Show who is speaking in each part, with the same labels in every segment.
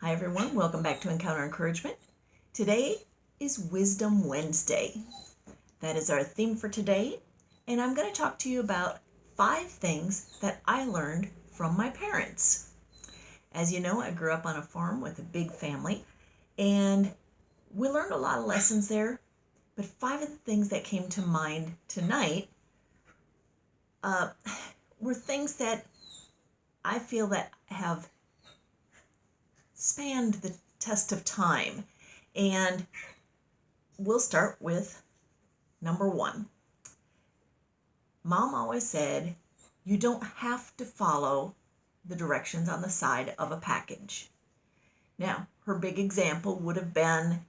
Speaker 1: Hi everyone, welcome back to Encounter Encouragement. Today is Wisdom Wednesday. That is our theme for today, and I'm going to talk to you about 5 things that I learned from my parents. As you know, I grew up on a farm with a big family, and we learned a lot of lessons there, but 5 of the things that came to mind tonight were things that I feel that have spanned the test of time. And we'll start with number 1. Mom always said, you don't have to follow the directions on the side of a package. Now, her big example would have been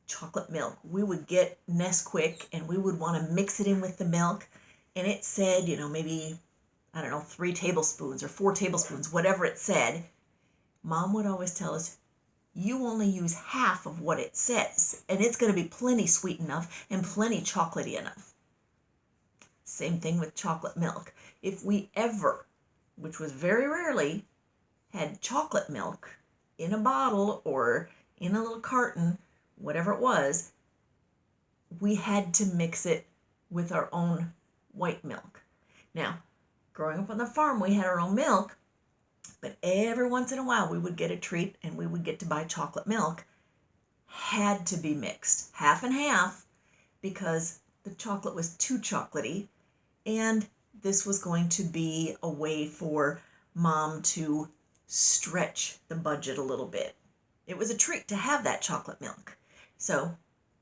Speaker 1: chocolate milk. We would get Nesquik and we would want to mix it in with the milk, and it said, maybe, 3 tablespoons or 4 tablespoons, whatever it said. Mom would always tell us, you only use half of what it says, and it's going to be plenty sweet enough and plenty chocolatey enough. Same thing with chocolate milk. If we ever, which was very rarely, had chocolate milk in a bottle or in a little carton, whatever it was, we had to mix it with our own white milk. Now, growing up on the farm, we had our own milk, but every once in a while we would get a treat and we would get to buy chocolate milk. Had to be mixed, half and half, because the chocolate was too chocolatey, and this was going to be a way for Mom to stretch the budget a little bit. It was a treat to have that chocolate milk, so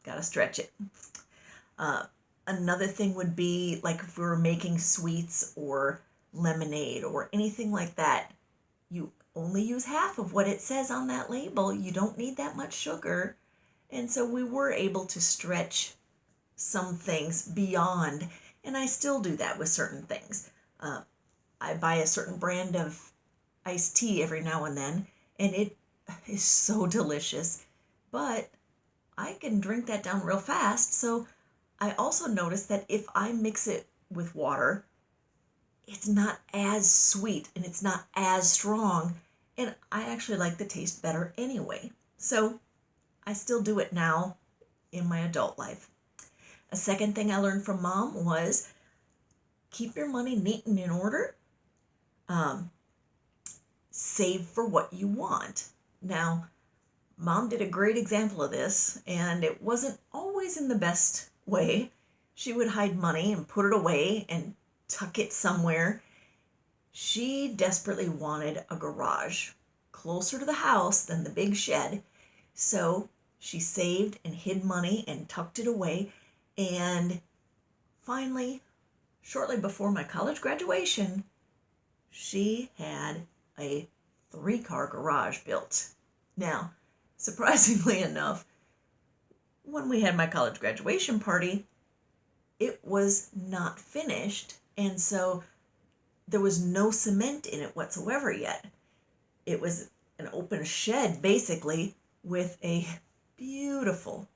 Speaker 1: gotta stretch it. Another thing would be like if we were making sweets or lemonade or anything like that, you only use half of what it says on that label. You don't need that much sugar. And so we were able to stretch some things beyond, and I still do that with certain things. I buy a certain brand of iced tea every now and then, and it is so delicious, but I can drink that down real fast. So I also notice that if I mix it with water, it's not as sweet and it's not as strong, and I actually like the taste better anyway. So I still do it now in my adult life. A second thing I learned from Mom was keep your money neat and in order. Save for what you want. Now, Mom did a great example of this, and it wasn't always in the best way. She would hide money and put it away and tuck it somewhere. She desperately wanted a garage closer to the house than the big shed. So she saved and hid money and tucked it away. And finally, shortly before my college graduation, she had a 3-car garage built. Now, surprisingly enough, when we had my college graduation party, it was not finished, and so there was no cement in it whatsoever yet. It was an open shed, basically, with a beautiful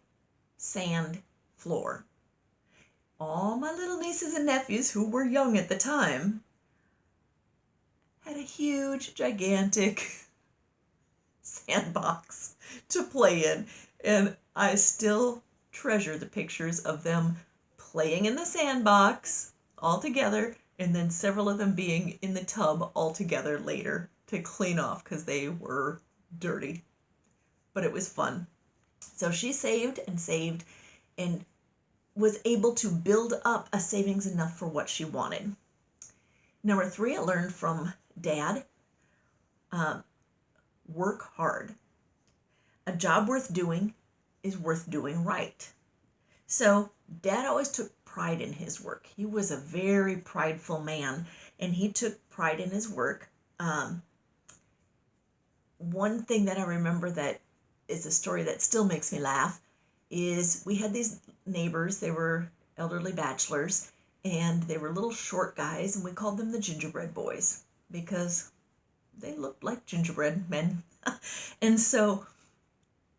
Speaker 1: sand floor. All my little nieces and nephews, who were young at the time, had a huge, gigantic sandbox to play in, and I still treasure the pictures of them playing in the sandbox all together, and then several of them being in the tub all together later to clean off because they were dirty. But it was fun. So she saved and was able to build up a savings enough for what she wanted. Number 3, I learned from Dad, work hard. A job worth doing is worth doing right. So Dad always took pride in his work. He was a very prideful man, and he took pride in his work. One thing that I remember that is a story that still makes me laugh is we had these neighbors. They were elderly bachelors, and they were little short guys, and we called them the gingerbread boys because they looked like gingerbread men. And so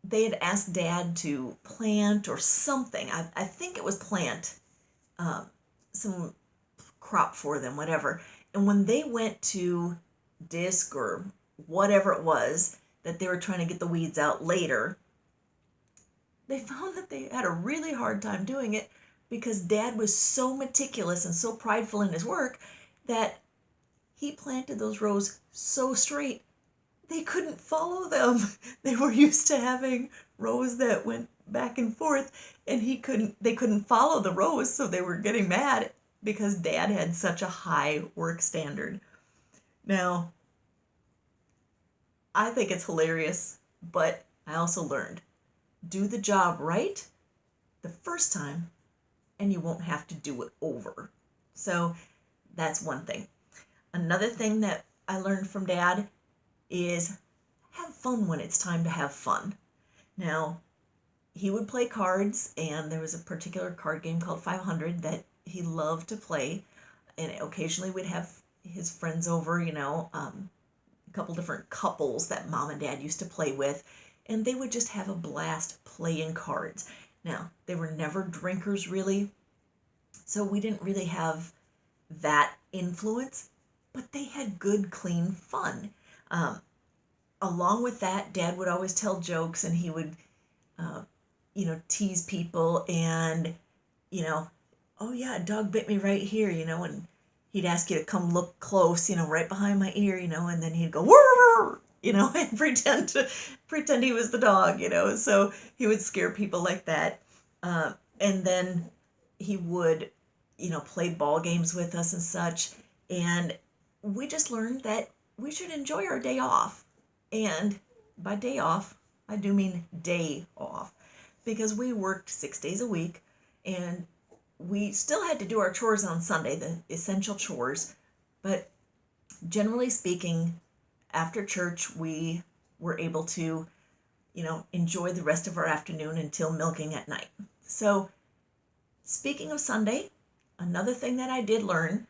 Speaker 1: they had asked Dad to plant or something. I think it was plant some crop for them, whatever. And when they went to disc or whatever it was that they were trying to get the weeds out later, they found that they had a really hard time doing it because Dad was so meticulous and so prideful in his work that he planted those rows so straight they couldn't follow them. They were used to having rows that went back and forth, and they couldn't follow the rows, so they were getting mad because Dad had such a high work standard. Now, I think it's hilarious, but I also learned, do the job right the first time and you won't have to do it over. So that's one thing. Another thing that I learned from Dad is have fun when it's time to have fun. Now, he would play cards, and there was a particular card game called 500 that he loved to play, and occasionally we'd have his friends over, a couple different couples that Mom and Dad used to play with, and they would just have a blast playing cards. Now, they were never drinkers really, so we didn't really have that influence, but they had good, clean fun. Along with that, Dad would always tell jokes, and he would, tease people, and, oh yeah, a dog bit me right here, and he'd ask you to come look close, right behind my ear, and then he'd go, "Wurr!" and pretend he was the dog, so he would scare people like that. And then he would, play ball games with us and such, and we just learned that we should enjoy our day off. And by day off, I do mean day off, because we worked 6 days a week, and we still had to do our chores on Sunday, the essential chores, but generally speaking, after church, we were able to, enjoy the rest of our afternoon until milking at night. So, speaking of Sunday, another thing that I did learn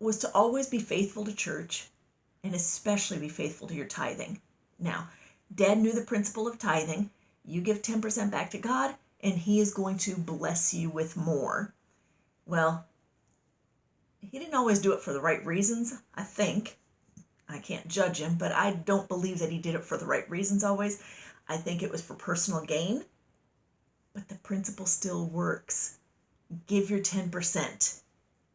Speaker 1: was to always be faithful to church, and especially be faithful to your tithing. Now, Dad knew the principle of tithing. You give 10% back to God, and He is going to bless you with more. Well, he didn't always do it for the right reasons, I think. I can't judge him, but I don't believe that he did it for the right reasons always. I think it was for personal gain, but the principle still works. Give your 10%,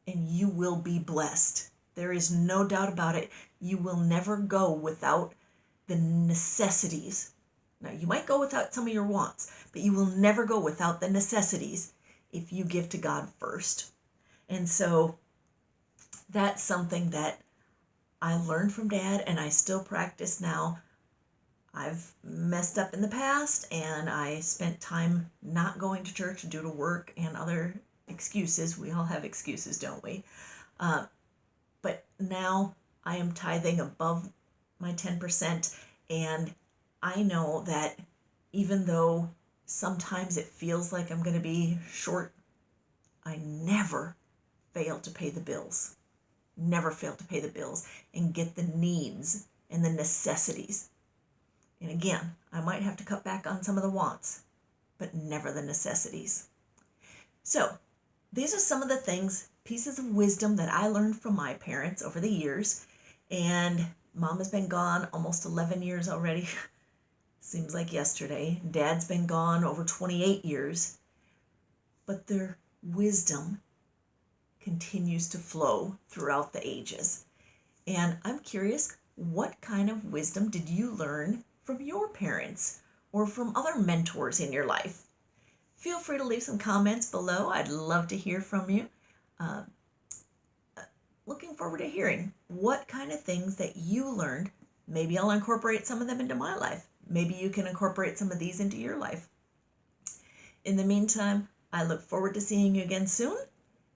Speaker 1: and you will be blessed. There is no doubt about it. You will never go without the necessities. Now, you might go without some of your wants, but you will never go without the necessities if you give to God first. And so that's something that I learned from Dad, and I still practice now. I've messed up in the past, and I spent time not going to church due to work and other excuses. We all have excuses, don't we? But now I am tithing above my 10%, and I know that even though sometimes it feels like I'm going to be short, I never fail to pay the bills. Never fail to pay the bills and get the needs and the necessities. And again, I might have to cut back on some of the wants, but never the necessities. So, these are some of the things, pieces of wisdom that I learned from my parents over the years. And Mom has been gone almost 11 years already. Seems like yesterday. Dad's been gone over 28 years. But their wisdom continues to flow throughout the ages. And I'm curious, what kind of wisdom did you learn from your parents or from other mentors in your life? Feel free to leave some comments below. I'd love to hear from you. Looking forward to hearing what kind of things that you learned. Maybe I'll incorporate some of them into my life. Maybe you can incorporate some of these into your life. In the meantime, I look forward to seeing you again soon,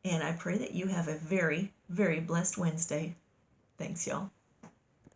Speaker 1: and I pray that you have a very, very blessed Wednesday. Thanks, y'all.